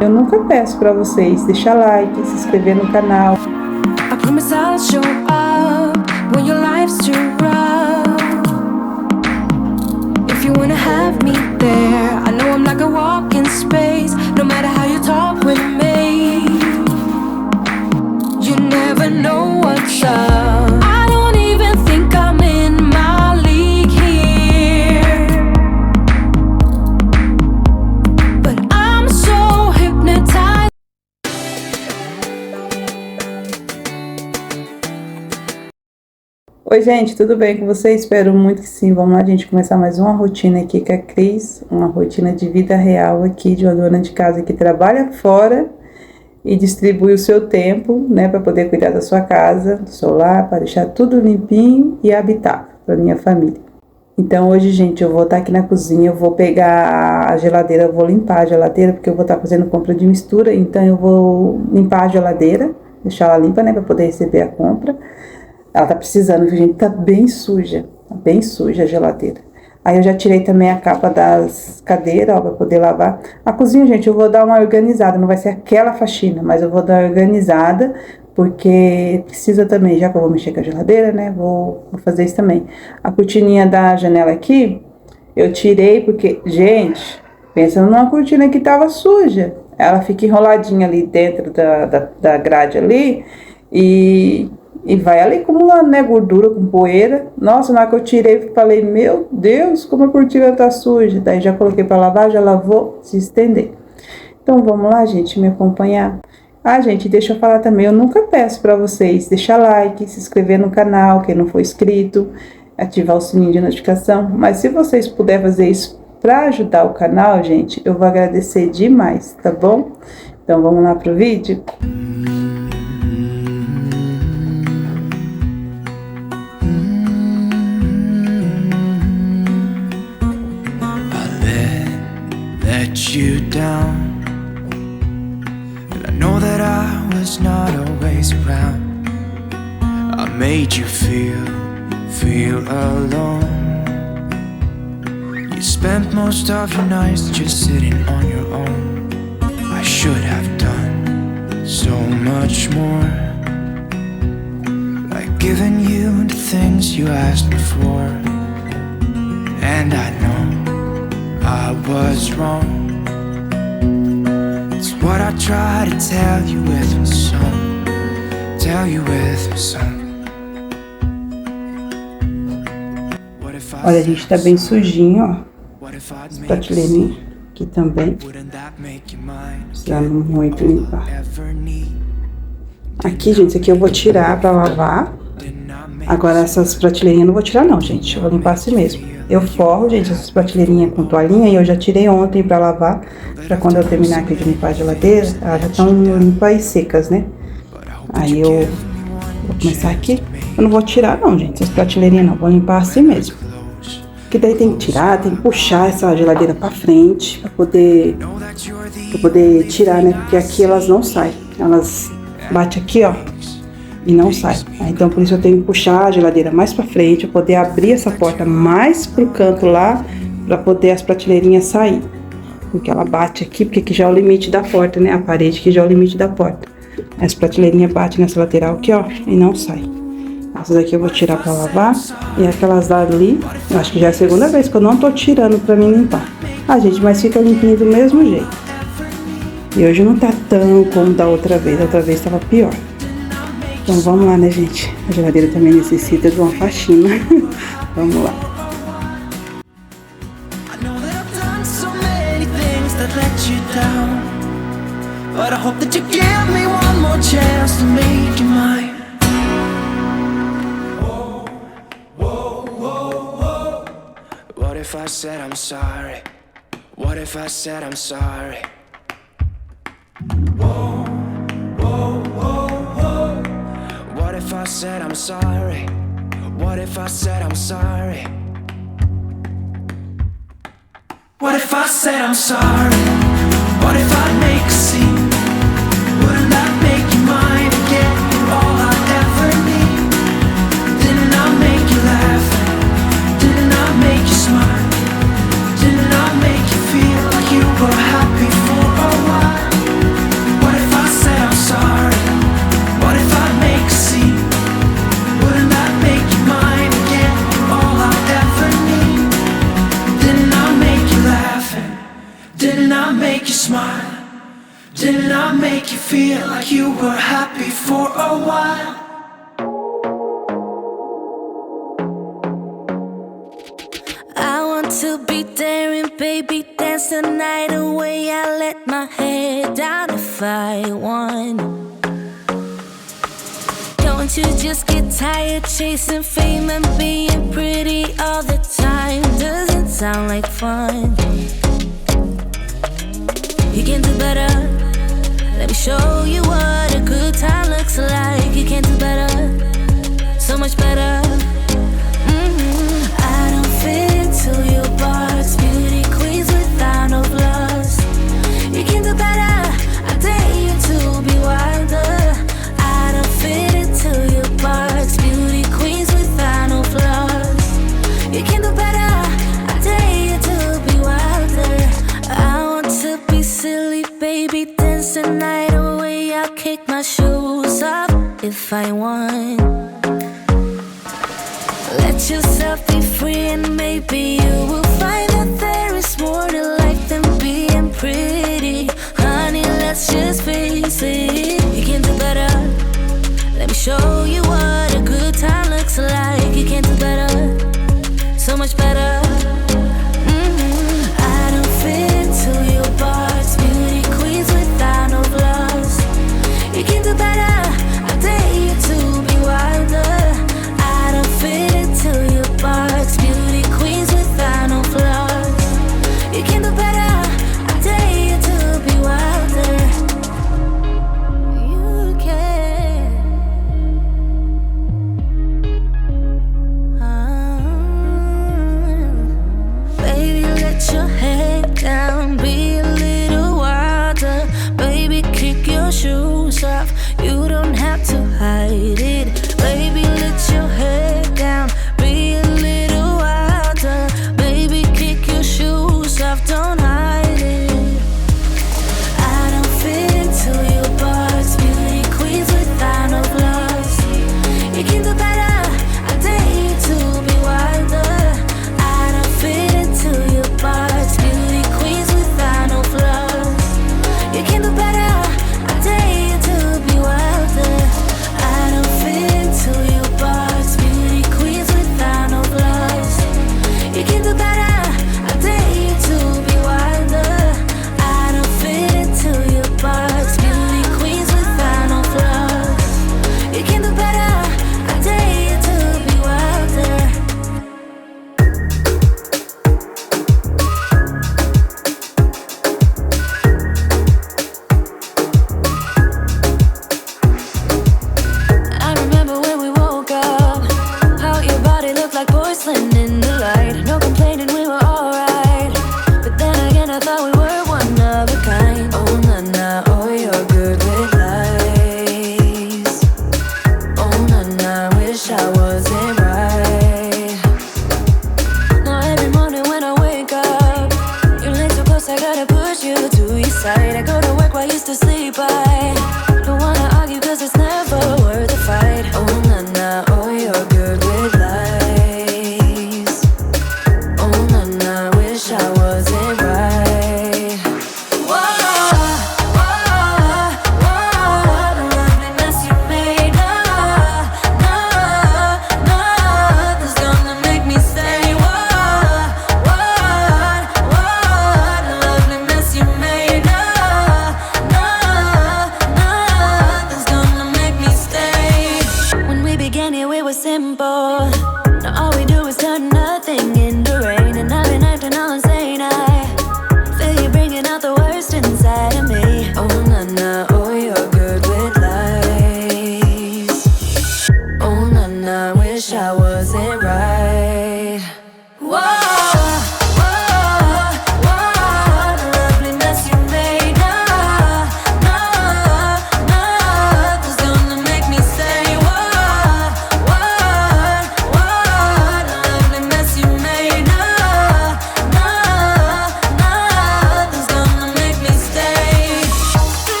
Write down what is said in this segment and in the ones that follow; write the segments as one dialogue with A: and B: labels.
A: Eu nunca peço pra vocês deixar like, se inscrever no canal.
B: I promise I'll show up when your life's too rough. If you wanna have me there, I know I'm like a walk in space. No matter how you talk with me, you never know what's up. I don't even think I'm in my league here, but I'm so hypnotized.
A: Oi gente, tudo bem com vocês? Espero muito que sim. Vamos lá, gente, começar mais uma rotina aqui com a Cris. Uma rotina de vida real aqui, de uma dona de casa que trabalha fora e distribui o seu tempo, né, para poder cuidar da sua casa, do seu lar, para deixar tudo limpinho e habitável para minha família. Então hoje, gente, eu vou estar aqui na cozinha, eu vou pegar a geladeira, eu vou limpar a geladeira, porque eu vou estar fazendo compra de mistura, então eu vou limpar a geladeira, deixar ela limpa, né, para poder receber a compra. Ela tá precisando, viu, gente? Tá bem suja a geladeira. Aí eu já tirei também a capa das cadeiras, ó, pra poder lavar. A cozinha, gente, eu vou dar uma organizada, não vai ser aquela faxina, mas eu vou dar uma organizada, porque precisa também, já que eu vou mexer com a geladeira, né, vou fazer isso também. A cortininha da janela aqui, eu tirei porque, gente, pensando numa cortina que tava suja. Ela fica enroladinha ali dentro da grade ali, e vai ali acumulando, né, gordura com poeira. Nossa, na hora que eu tirei, falei, meu Deus, como a cortina tá suja. Daí já coloquei pra lavar, já lavou, se estender. Então vamos lá, gente, me acompanhar. Ah, gente, deixa eu falar também, eu nunca peço pra vocês deixar like, se inscrever no canal, quem não for inscrito, ativar o sininho de notificação. Mas se vocês puderem fazer isso pra ajudar o canal, gente, eu vou agradecer demais, tá bom? Então vamos lá pro vídeo?
C: You down, and I know that I was not always around. I made you feel alone. You spent most of your nights just sitting on your own. I should have done so much more, like giving you the things you asked me for. And I know I was wrong. It's what I try to tell you with my song. Tell you with my song.
A: Olha, a gente tá bem sujinho, ó. As prateleirinhas aqui também. Precisando muito limpar. Aqui, gente, isso aqui eu vou tirar pra lavar. Agora essas prateleirinhas eu não vou tirar não, gente. Eu vou limpar assim mesmo. Eu forro, gente, essas prateleirinhas com toalhinha e eu já tirei ontem pra lavar. Pra quando eu terminar aqui de limpar a geladeira, elas já estão limpas e secas, né? Aí eu vou começar aqui. Eu não vou tirar não, gente, essas prateleirinhas não. Vou limpar assim mesmo. Porque daí tem que tirar, tem que puxar essa geladeira pra frente pra poder tirar, né? Porque aqui elas não saem. Elas batem aqui, ó, e não sai. Então por isso eu tenho que puxar a geladeira mais pra frente, pra poder abrir essa porta mais pro canto lá, pra poder as prateleirinhas sair. Porque ela bate aqui, porque aqui já é o limite da porta, né? A parede aqui já é o limite da porta. As prateleirinhas batem nessa lateral aqui, ó, e não sai. Essas aqui eu vou tirar pra lavar. E aquelas dali, eu acho que já é a segunda vez que eu não tô tirando pra mim limpar. Ah, gente, mas fica limpinho do mesmo jeito. E hoje não tá tão como da outra vez. Da outra vez tava pior. Então vamos lá, né, gente? A geladeira também necessita de uma faxina. Vamos lá.
C: But I hope that you give me one more chance to make you mine. Whoa, whoa, whoa, whoa. What if I said I'm sorry? What if I said I'm sorry? Whoa, whoa, whoa, whoa. What if I said I'm sorry? What if I said I'm sorry? What if I said I'm sorry? What if I make a scene? Wouldn't that make you mine again? You're all I ever need. Didn't I make you laugh? Didn't I make you smile? Didn't I make you feel like you were happy for a while? Didn't I make you feel like you were happy for a while?
B: I want to be daring, baby, dance the night away. I let my head down if I won. Don't you just get tired chasing fame and being pretty all the time? Doesn't sound like fun. You can do better. Let me show you what a good time looks like. You can do better, so much better. I don't fit into your box, beauty queens without no flaws. You can do better. I dare you to be wilder. I don't fit into your box, beauty queens without no flaws. You can do better. I dare you to be wilder. I want to be silly, baby, dance the night away. I'll kick my shoes off if I want. Let yourself be free and maybe you will find that there is more to life than being pretty. Honey, let's just face it. You can do better. Let me show you what a good time looks like. You can do better, so much better. I don't fit into your box, beauty queens without no flaws. You can do better. I dare you to be wilder. I don't fit into your box, beauty queens without no flaws. You can do better. I dare you to be wilder. You can.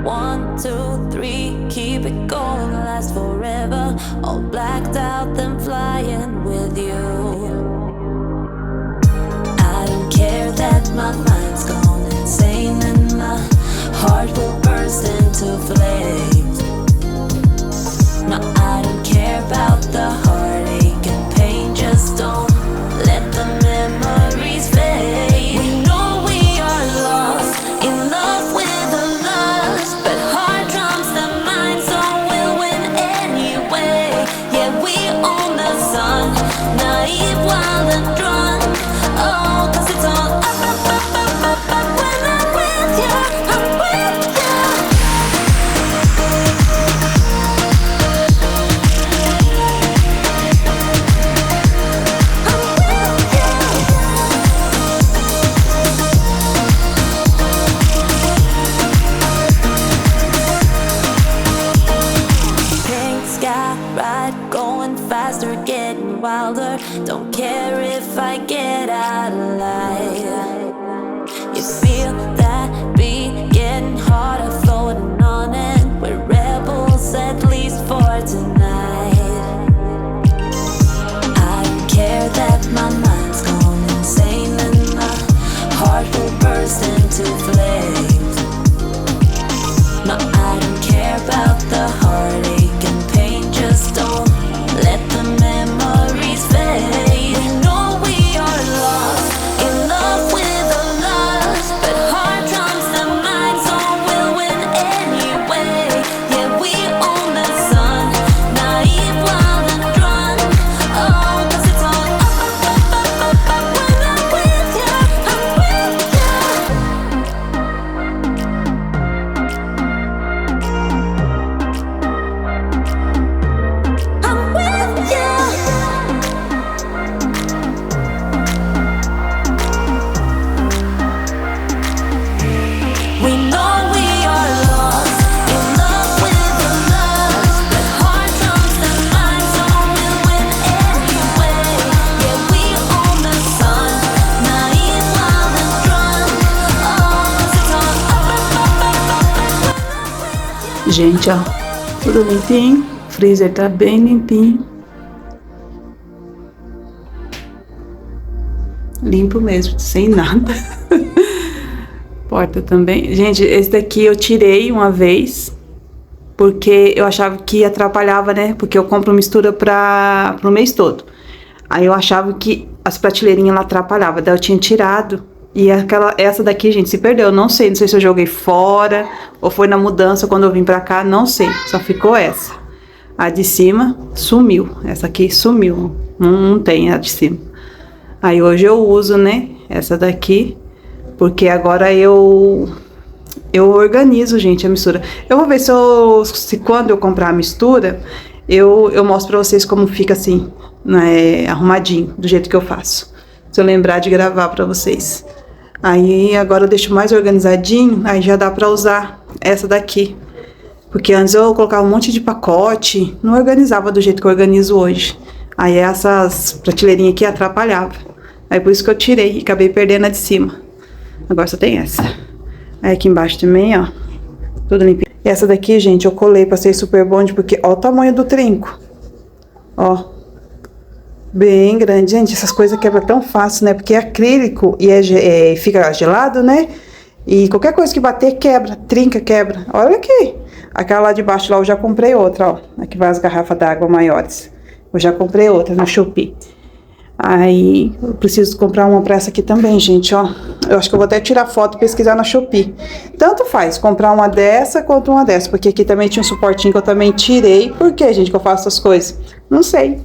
B: 1, 2, 3, keep it going, last forever. All blacked out, then flying with you. I don't care that my mind's gone insane and my heart will burst into flames. No, I don't care about the heartache and pain, just don't let the memories fade. We know we are lost, in love with a lust, but heart trumps the mind, so we'll win anyway. Yeah, we own the sun, naive, wild and drunk. Oh, 'cause it's all up, up, up, up, up, up. When I'm with you, I'm with you. Pink sky ride, going faster, getting wilder. Don't care if I get out of line. You feel that beat getting harder, floating on it. We're rebels, at least for tonight. I don't care that my mind's gone insane and my heart will burst into flames. No, I don't care about the heartache and pain, just don't let the memories fade. We know we are lost, in love with a lust, but heart trumps the mind, so we'll win anyway. Yeah, we own the sun, naive, wild and drunk. Oh, 'cause it's all up, up, up, up, up, up. When I'm with you, I'm with you. I'm with you. We know we are lost, in love with a lust, but heart trumps the mind, so we'll win anyway. Yeah, we own the sun, naive, wild and drunk. Oh, 'cause it's all up, up, up, up, up, up.
A: Gente, ó, tudo limpinho. O freezer tá bem limpinho. Limpo mesmo, sem nada. Porta também. Gente, esse daqui eu tirei uma vez, porque eu achava que atrapalhava, né? Porque eu compro mistura pro mês todo. Aí eu achava que as prateleirinhas lá atrapalhavam. Daí eu tinha tirado. E essa daqui, gente, se perdeu. Eu não sei se eu joguei fora ou foi na mudança quando eu vim pra cá, não sei. Só ficou essa. A de cima sumiu. Essa aqui sumiu. Não tem a de cima. Aí hoje eu uso, né? Essa daqui. Porque agora eu organizo, gente, a mistura. Eu vou ver se quando eu comprar a mistura, eu mostro pra vocês como fica assim, né, arrumadinho, do jeito que eu faço. Se eu lembrar de gravar pra vocês. Aí agora eu deixo mais organizadinho, aí já dá pra usar essa daqui. Porque antes eu colocava um monte de pacote, não organizava do jeito que eu organizo hoje. Aí essas prateleirinhas aqui atrapalhavam. Aí por isso que eu tirei e acabei perdendo a de cima. Agora só tem essa. Aí aqui embaixo também, ó, tudo limpinho. E essa daqui, gente, eu colei, passei super bonde, porque ó o tamanho do trinco. Ó, bem grande. Gente, essas coisas quebram tão fácil, né? Porque é acrílico e fica gelado, né? E qualquer coisa que bater, quebra, trinca, quebra. Olha aqui. Aquela lá de baixo, lá eu já comprei outra, ó. Aqui vai as garrafas d'água maiores. Eu já comprei outra no Shopee. Aí, eu preciso comprar uma pra essa aqui também, gente, ó. Eu acho que eu vou até tirar foto e pesquisar na Shopee. Tanto faz, comprar uma dessa quanto uma dessa. Porque aqui também tinha um suportinho que eu também tirei. Por que, gente, que eu faço essas coisas? Não sei.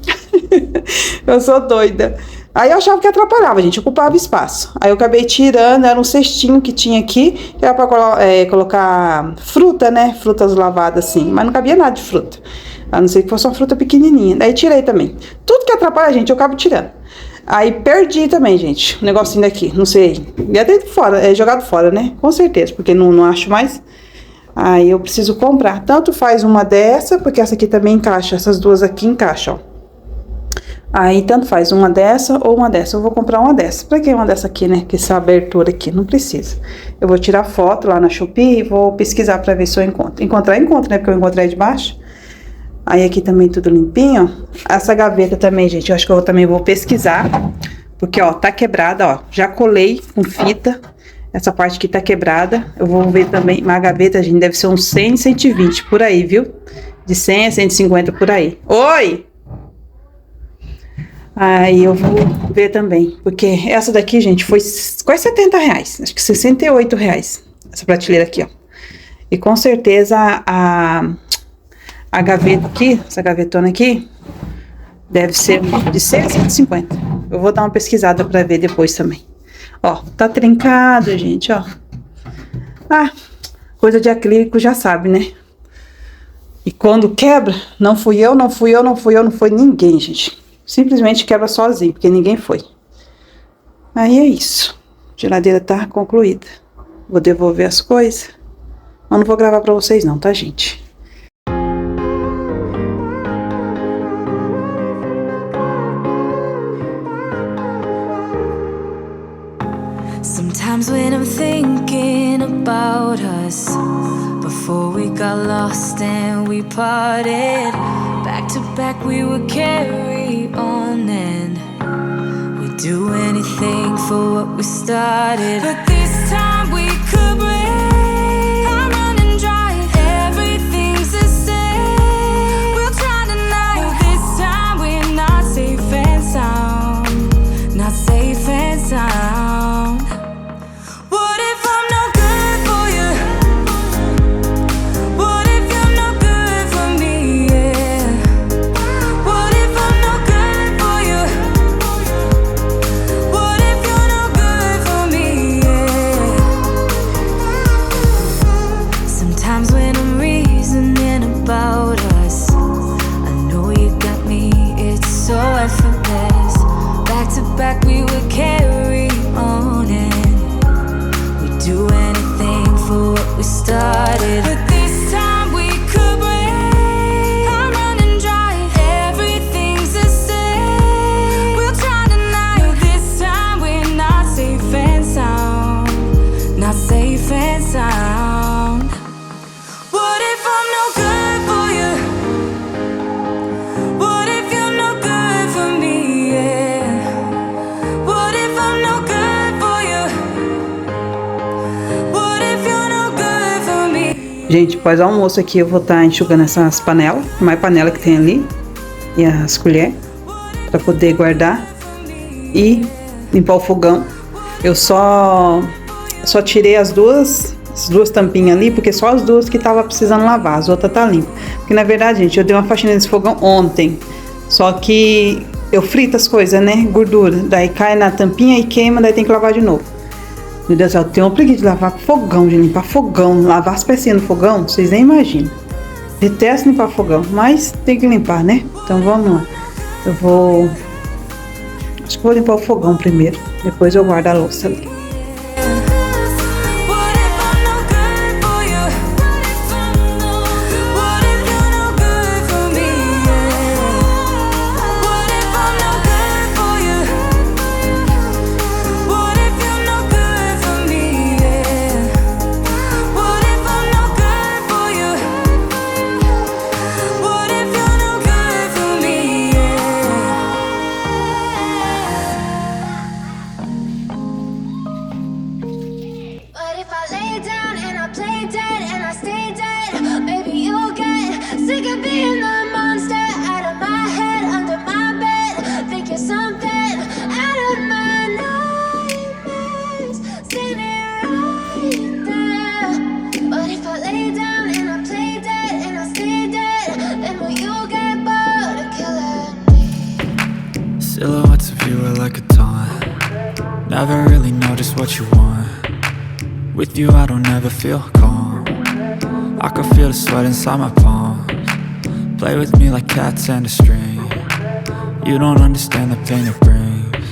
A: Eu sou doida. Aí eu achava que atrapalhava, gente, ocupava espaço. Aí eu acabei tirando, era um cestinho que tinha aqui, que era pra colocar fruta, né? Frutas lavadas assim, mas não cabia nada de fruta. A não ser que fosse uma fruta pequenininha. Daí tirei também. Tudo que atrapalha, gente, eu acabo tirando. Aí perdi também, gente, o negocinho daqui, não sei. E é dentro fora, é jogado fora, né? Com certeza, porque não acho mais. Aí eu preciso comprar. Tanto faz uma dessa, porque essa aqui também encaixa, essas duas aqui encaixam, ó. Aí, tanto faz uma dessa ou uma dessa. Eu vou comprar uma dessa. Pra que uma dessa aqui, né? Que essa abertura aqui, não precisa. Eu vou tirar foto lá na Shopee e vou pesquisar pra ver se eu encontro. Encontrar, né? Porque eu encontrei aí de baixo. Aí aqui também tudo limpinho, ó. Essa gaveta também, gente, eu acho que eu também vou pesquisar. Porque, ó, tá quebrada, ó. Já colei com fita. Essa parte aqui tá quebrada. Eu vou ver também. Uma gaveta, gente, deve ser uns 100, 120 por aí, viu? De 100 a 150 por aí. Oi! Aí eu vou ver também. Porque essa daqui, gente, foi quase 70 reais. Acho que 68 reais. Essa prateleira aqui, ó. E com certeza a gaveta aqui, essa gavetona aqui, deve ser de 100 a 150. Eu vou dar uma pesquisada pra ver depois também. Ó, tá trincado, gente, ó. Ah, coisa de acrílico já sabe, né? E quando quebra, não fui eu, não foi ninguém, gente. Simplesmente quebra sozinho, porque ninguém foi. Aí é isso. A geladeira tá concluída. Vou devolver as coisas. Mas não vou gravar pra vocês não, tá, gente?
B: Sometimes when I'm thinking about us, before we got lost and we parted, back to back we would carry on and we'd do anything for what we started. But this time we could break, I'm running dry, everything's the same. We'll try tonight, this time we're not safe and sound, not safe and sound. Back we would carry on and we'd do anything for what we started. But this time we could break, I'm running dry, everything's the same. We'll try tonight, this time we're not safe and sound, not safe and sound. What if I'm no good for you? What if you're no good for me? Yeah.
A: Gente, após o almoço aqui eu vou estar enxugando essas panelas, mais panela que tem ali, e as colheres, para poder guardar e limpar o fogão. Eu só tirei as duas tampinhas ali, porque só as duas que tava precisando lavar, as outras tá limpa. Porque na verdade, gente, eu dei uma faxina nesse fogão ontem, só que eu frito as coisas, né, gordura, daí cai na tampinha e queima, daí tem que lavar de novo. Meu Deus do céu, eu tenho uma preguiça de lavar fogão, de limpar fogão, lavar as pecinhas no fogão, vocês nem imaginam. Detesto limpar fogão, mas tem que limpar, né? Então vamos lá. Acho que vou limpar o fogão primeiro, depois eu guardo a louça ali.
C: Silhouettes of you are like a taunt. Never really know just what you want. With you I don't ever feel calm. I can feel the sweat inside my palms. Play with me like cats and a string. You don't understand the pain it brings.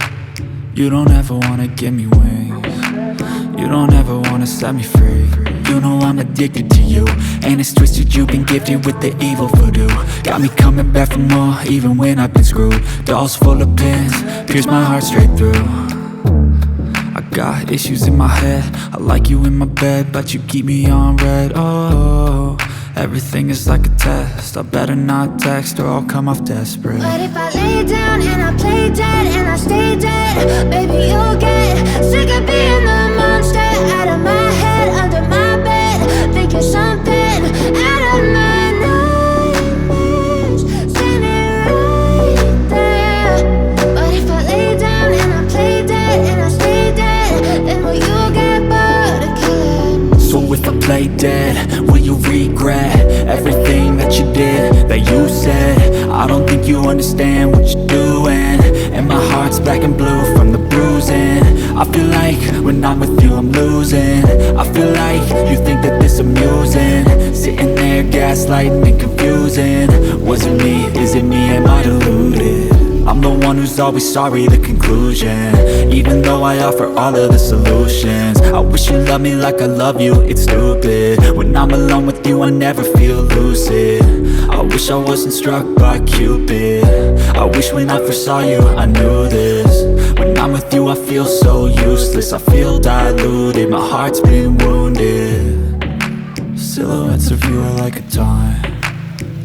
C: You don't ever wanna give me wings. You don't ever wanna set me free. You know I'm addicted to you, and it's twisted, you've been gifted with the evil voodoo. Got me coming back for more, even when I've been screwed. Dolls full of pins, pierce my heart straight through. I got issues in my head, I like you in my bed, but you keep me on red. Oh, everything is like a test, I better not text or I'll come off desperate.
B: But if I lay down and I play dead and I stay dead, baby, you'll get sick of being the monster out of my head, under my bed, thinking something out of my nightmares, standing right there. But if I lay down and I play dead and I stay dead, then will you get bored of killing me?
C: So if I play dead, will you regret everything that you did, that you said? I don't think you understand what you're doing, and my heart's black and blue from the bruising. I feel like when I'm with you I'm losing. I feel like you think that this amusing, sitting there gaslighting and confusing. Was it me? Is it me? Am I deluded? I'm the one who's always sorry, the conclusion, even though I offer all of the solutions. I wish you loved me like I love you, it's stupid. When I'm alone with you I never feel lucid. I wish I wasn't struck by Cupid. I wish when I first saw you I knew this. When I'm with you I feel so useless, I feel diluted, my heart's been wounded. Silhouettes of you are like a taunt,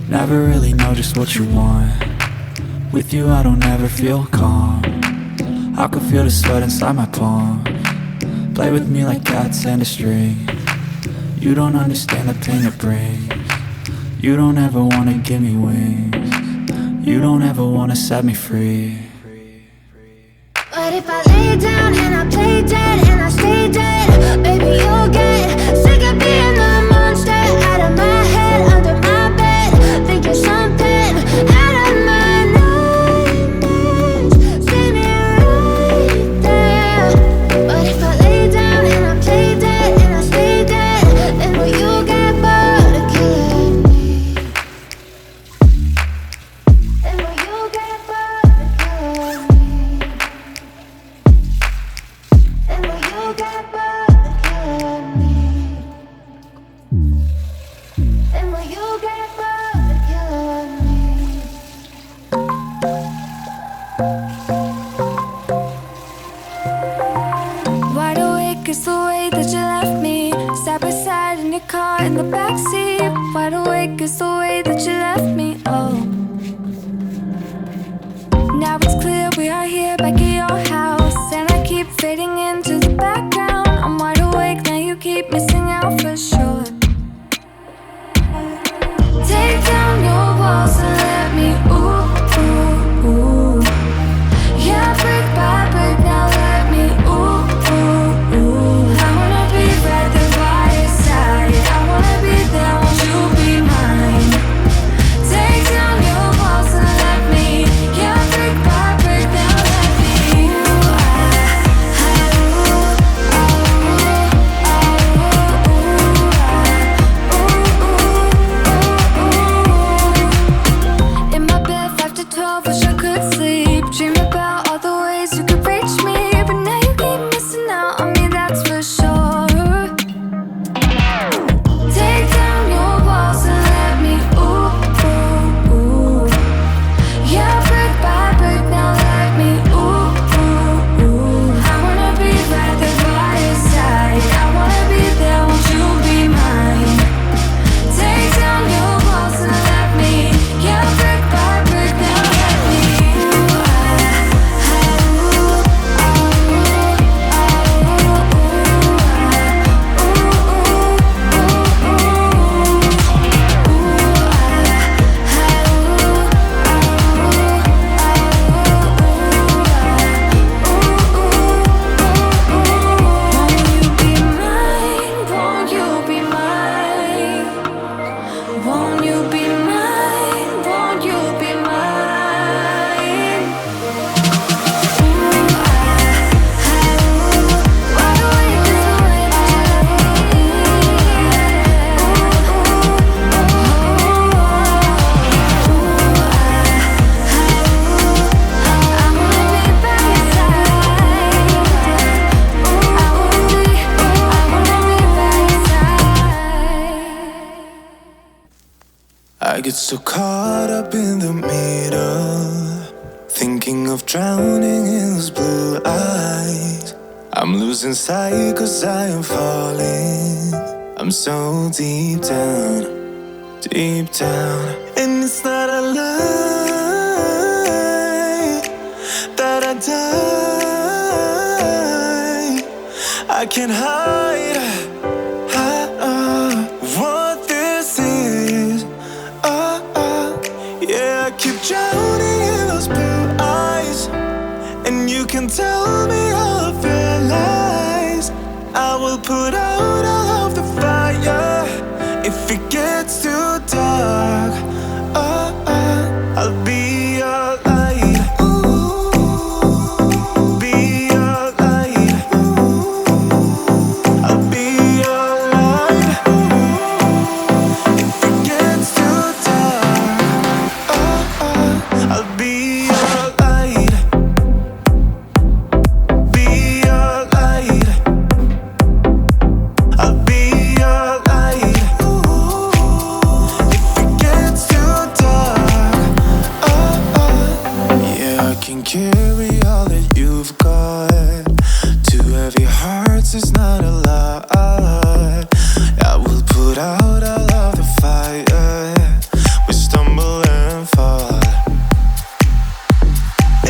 C: never really know just what you want. With you I don't ever feel calm, I can feel the sweat inside my palm. Play with me like cats and a string, you don't understand the pain it brings. You don't ever wanna give me wings, you don't ever wanna set me free.
B: But if I lay down and I play dead and I stay dead, baby, you'll get sick of being the monster out of my head, under my bed, thinking something out of my nightmares, standing right there. But if I lay down and I play dead and I stay dead, then will you get bored of killing me? Then will you get bored of killing me? Then will you get bored of killing me? Then will you get bored of killing me? Wide awake is the way that you left me, side by side in your car in the backseat. Wide awake is the way that you left me, oh. Now it's clear we are here back at your house, and I keep fading into the background. I'm wide awake, now you keep missing out for sure. Take down your walls and let me ooh, ooh, ooh. Yeah, brick by brick, now let me ooh, ooh, ooh. I wanna be right there by your side, I wanna be there, won't you be mine?
C: I get so caught up in the middle, thinking of drowning in those blue eyes. I'm losing sight 'cause I am falling. I'm so deep down, deep down. And it's not a lie that I die. I can't hide what this is. Yeah, I keep drowning in those blue eyes, and you can tell me all of your lies. I will put out all of the fire if it gets too dark. I'll be your light. Be your light. I'll be your light. If it gets too dark, I'll be your light. Be your light. I'll be your light. If it gets too dark, yeah, I can carry all that you've got. Two heavy hearts is not a lot. I will put out all of the fire. We stumble and fall,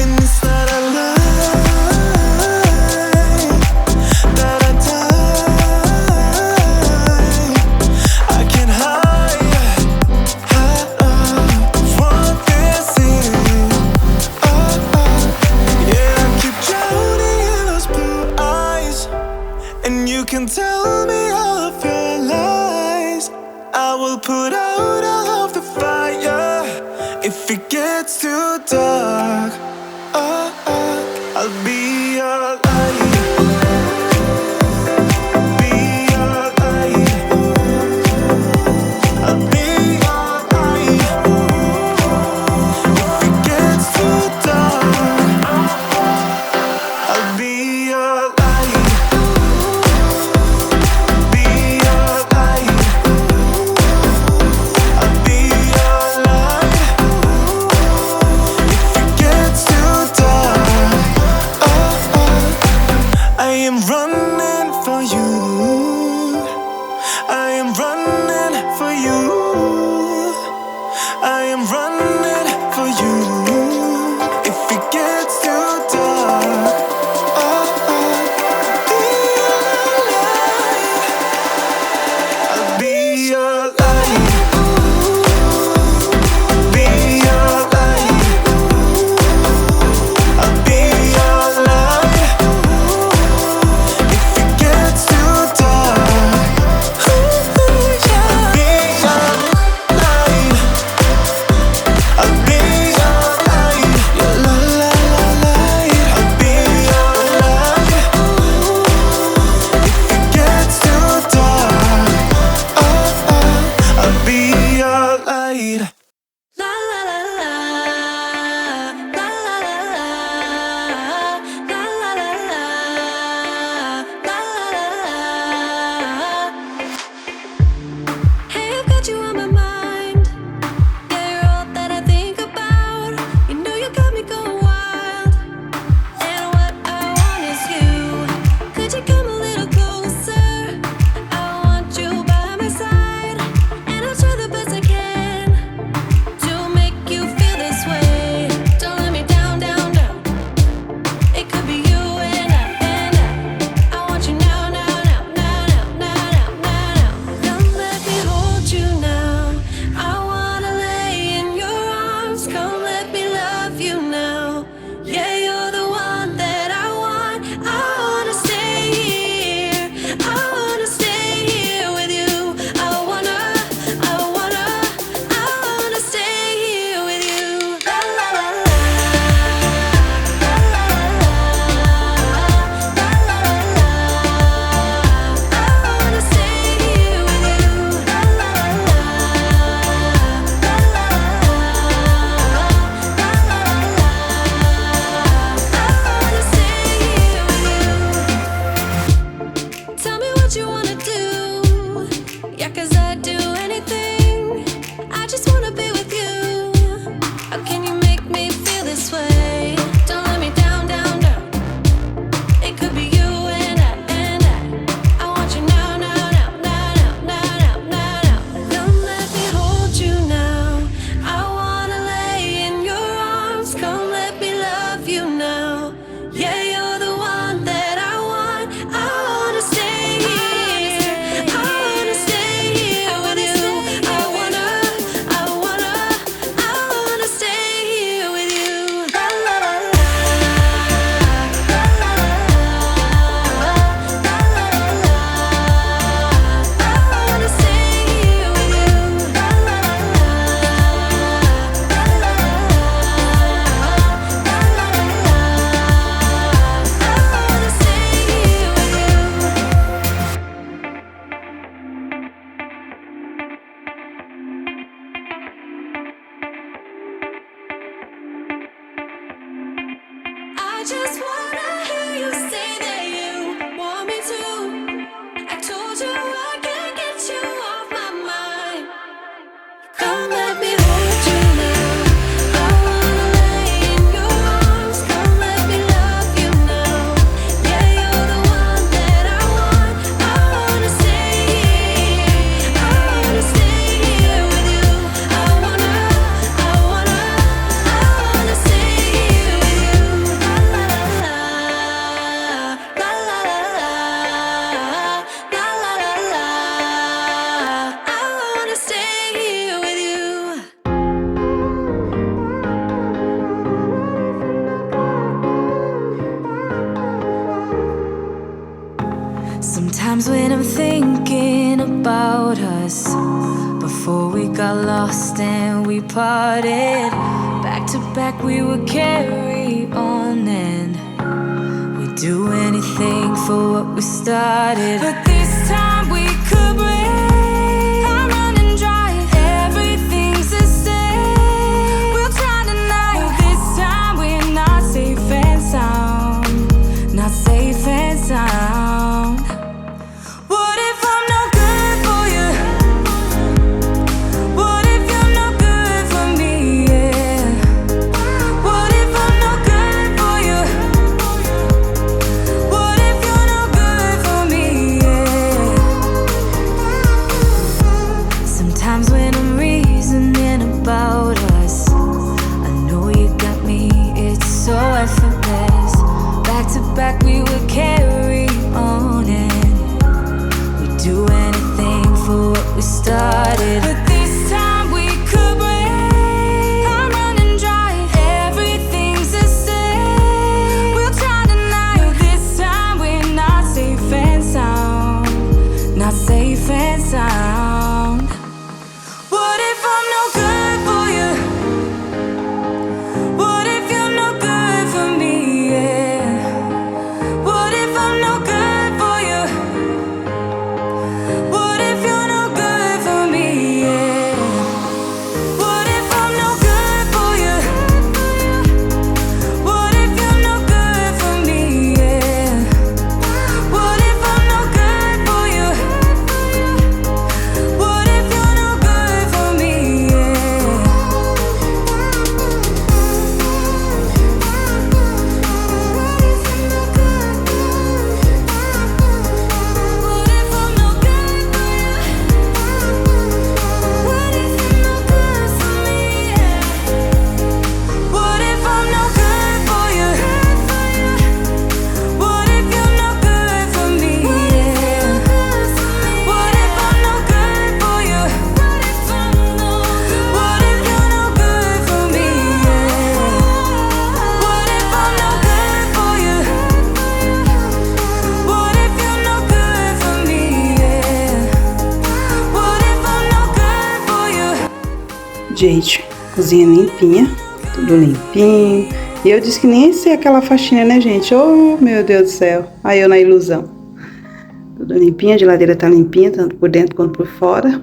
C: and it's not a lie that I die. I can't hide what this is. Yeah, I keep drowning in those blue eyes, and you can tell me all of your lies. I will put out all of the fire if it gets too dark. I'll be your light. Be your light. I'll be your light. If it gets too dark, I'll be your light. Be your light. I'll be your light. If it gets too dark, I am running for you. I am running for you. I am running for you. If it gets too dark, I'll be your light. Be your light. I'll be your light. If it gets too dark, I'll be your light. I'll be your light. Your light. I'll be your light. If it gets too dark, I'll be your light.
B: La la la la, la la la la, la la la la, la la la. Hey, I've got you on my mind. Yeah, you're all that I think about. You know you got me going wild, and what I want is you. Could you come a little closer? I want you by my side, and I'll try the best I can I just wanna hear you say that you want me to. I told you I can't get you off my mind. Come let me hold you now. I wanna lay in your arms. Come let me love you now. Yeah, you're the one that I want. I wanna stay here. I wanna stay here with you. I wanna stay here with you. La la la la la la la la la la. I wanna stay here with you. Sometimes when I'm thinking about us, before we got lost and we parted, back to back we would carry on and we'd do anything for what we started. But this time we could break. I'm running dry, everything's the same. We'll try tonight, but this time we're not safe and sound. Not safe and sound. What if I'm no good for you? What if you're no good for me? Yeah. What if I'm no good for you? What if you're no good for me? Yeah. Sometimes when I'm reasoning about us, I know you got me, it's so effortless. Back to back we would carry on and we'd do anything for what we started. But this time we could break. I'm running dry, everything's the same. We'll try tonight, but this time we're not safe and sound. Not safe and sound. What if I'm no good for you? What if you're no good for me? Yeah. What if I'm no good for you? What if you're no good for me? Yeah. What if I'm no good for you? What if you're no good for me? Yeah. What if I'm no good for you? What if you're no good for me? Yeah. What if I'm no good for you? What if you're no good for me? Yeah. What if I'm no good for you? What if you're no good for me? Yeah. What if I'm no good for you? What if you're no good for me? Yeah. What if I'm no good for you? What if you're no good for me? Yeah. What if I'm no good for you?
A: Gente, cozinha limpinha, tudo limpinho. E eu disse que nem ia ser aquela faxina, né, gente? Oh, meu Deus do céu. Aí eu na ilusão. Tudo limpinha, a geladeira tá limpinha, tanto por dentro quanto por fora.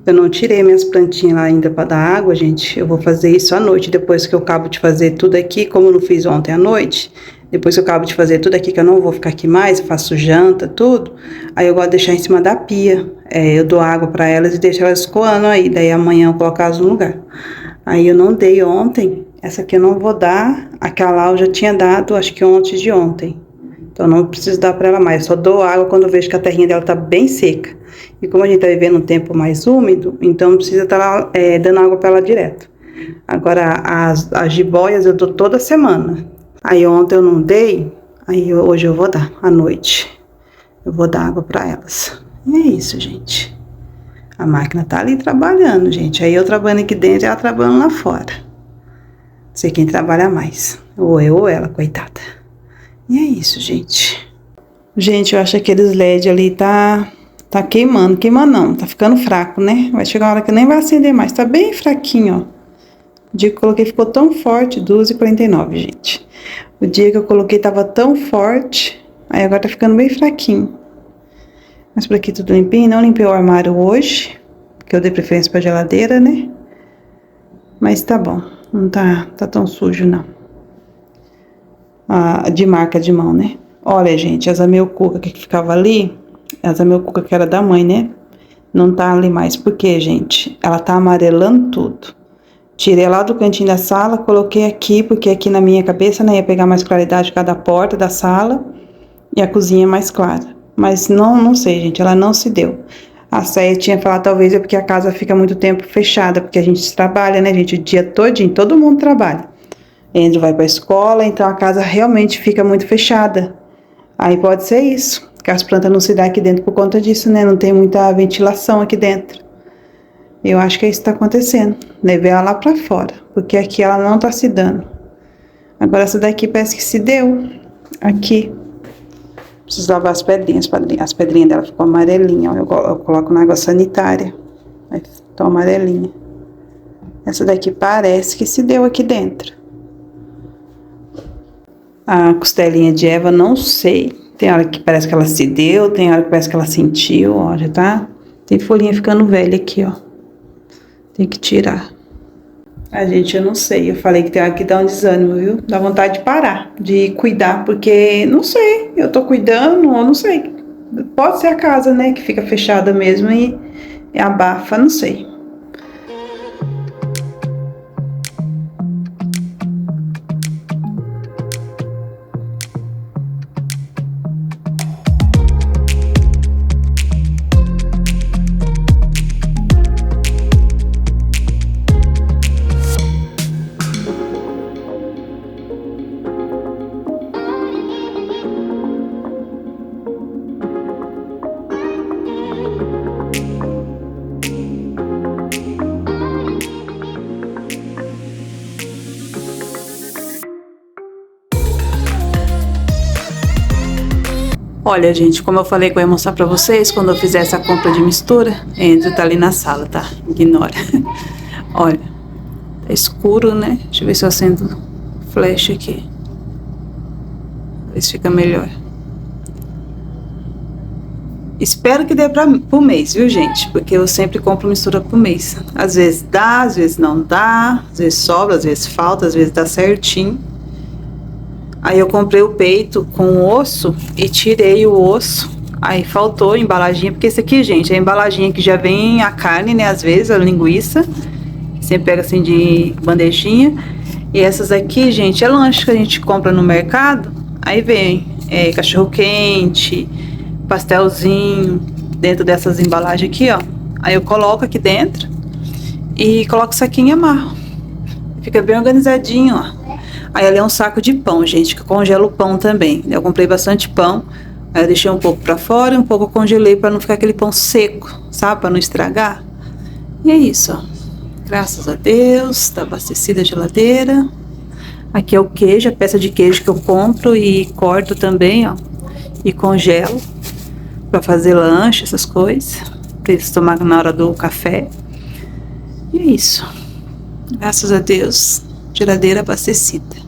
A: Eu não tirei minhas plantinhas lá ainda pra dar água, gente. Eu vou fazer isso à noite, depois que eu acabo de fazer tudo aqui, como eu não fiz ontem à noite. Depois que eu acabo de fazer tudo aqui, que eu não vou ficar aqui mais, eu faço janta, tudo. Aí eu gosto de deixar em cima da pia. Eu dou água pra elas e deixo elas coando aí. Daí amanhã eu coloco elas no lugar. Aí eu não dei ontem. Essa aqui eu não vou dar. Aquela lá eu já tinha dado, acho que antes de ontem. Então eu não preciso dar pra ela mais. Eu só dou água quando eu vejo que a terrinha dela tá bem seca. E como a gente tá vivendo um tempo mais úmido, então não precisa estar dando água pra ela direto. Agora as jiboias eu dou toda semana. Aí ontem eu não dei, aí hoje eu vou dar, à noite. Eu vou dar água pra elas. E é isso, gente. A máquina tá ali trabalhando, gente. Aí eu trabalhando aqui dentro e ela trabalhando lá fora. Não sei quem trabalha mais. Ou eu ou ela, coitada. E é isso, gente. Gente, eu acho que aqueles LED ali tá queimando. Queimando não, tá ficando fraco, né? Vai chegar uma hora que nem vai acender mais. Tá bem fraquinho, ó. O dia que eu coloquei ficou tão forte, 2h49, gente. O dia que eu coloquei tava tão forte, aí agora tá ficando bem fraquinho. Mas por aqui tudo limpinho, não limpei o armário hoje, porque eu dei preferência pra geladeira, né? Mas tá bom, não tá tão sujo não. de marca de mão, né? Olha, gente, essa meu cuca que ficava ali, essa meu cuca que era da mãe, né? Não tá ali mais, porque, gente, ela tá amarelando tudo. Tirei lá do cantinho da sala, coloquei aqui, porque aqui na minha cabeça, né, ia pegar mais claridade cada porta da sala e a cozinha mais clara. Mas não sei, gente, ela não se deu. A Céia tinha falado, talvez é porque a casa fica muito tempo fechada, porque a gente trabalha, né, gente, o dia todinho, todo mundo trabalha. Andrew vai pra escola, então a casa realmente fica muito fechada. Aí pode ser isso, que as plantas não se dão aqui dentro por conta disso, né, não tem muita ventilação aqui dentro. Eu acho que é isso que tá acontecendo. Levei ela lá pra fora, porque aqui ela não tá se dando. Agora essa daqui parece que se deu. Aqui. Preciso lavar as pedrinhas. As pedrinhas dela ficou amarelinha. Eu coloco na água sanitária. Aí ficou amarelinha. Essa daqui parece que se deu aqui dentro. A costelinha de Eva, não sei. Tem hora que parece que ela se deu, tem hora que parece que ela sentiu, ó, já tá. Tem folhinha ficando velha aqui, ó. Tem que tirar. Gente, eu não sei. Eu falei que tem hora que dá um desânimo, viu? Dá vontade de parar, de cuidar, porque não sei. Eu tô cuidando, ou não sei. Pode ser a casa, né, que fica fechada mesmo e abafa, não sei. Olha, gente, como eu falei que eu ia mostrar pra vocês, quando eu fizer essa compra de mistura, Andrew tá ali na sala, tá? Ignora. Olha, tá escuro, né? Deixa eu ver se eu acendo flash aqui. Ver se fica melhor. Espero que dê pro mês, viu, gente? Porque eu sempre compro mistura pro mês. Às vezes dá, às vezes não dá, às vezes sobra, às vezes falta, às vezes dá certinho. Aí eu comprei o peito com o osso e tirei o osso. Aí faltou a embalaginha, porque esse aqui, gente, é a embalaginha que já vem a carne, né? Às vezes a linguiça, que sempre pega assim de bandejinha. E essas aqui, gente, é lanche que a gente compra no mercado. Aí vem cachorro-quente, pastelzinho, dentro dessas embalagens aqui, ó. Aí eu coloco aqui dentro e coloco o saquinho e amarro. Fica bem organizadinho, ó. Aí ali é um saco de pão, gente, que eu congelo o pão também. Eu comprei bastante pão, aí eu deixei um pouco pra fora e um pouco eu congelei pra não ficar aquele pão seco, sabe? Pra não estragar. E é isso, ó. Graças a Deus, tá abastecida a geladeira. Aqui é o queijo, a peça de queijo que eu compro e corto também, ó. E congelo pra fazer lanche, essas coisas. Pra eles tomarem na hora do café. E é isso. Graças a Deus, geladeira abastecida.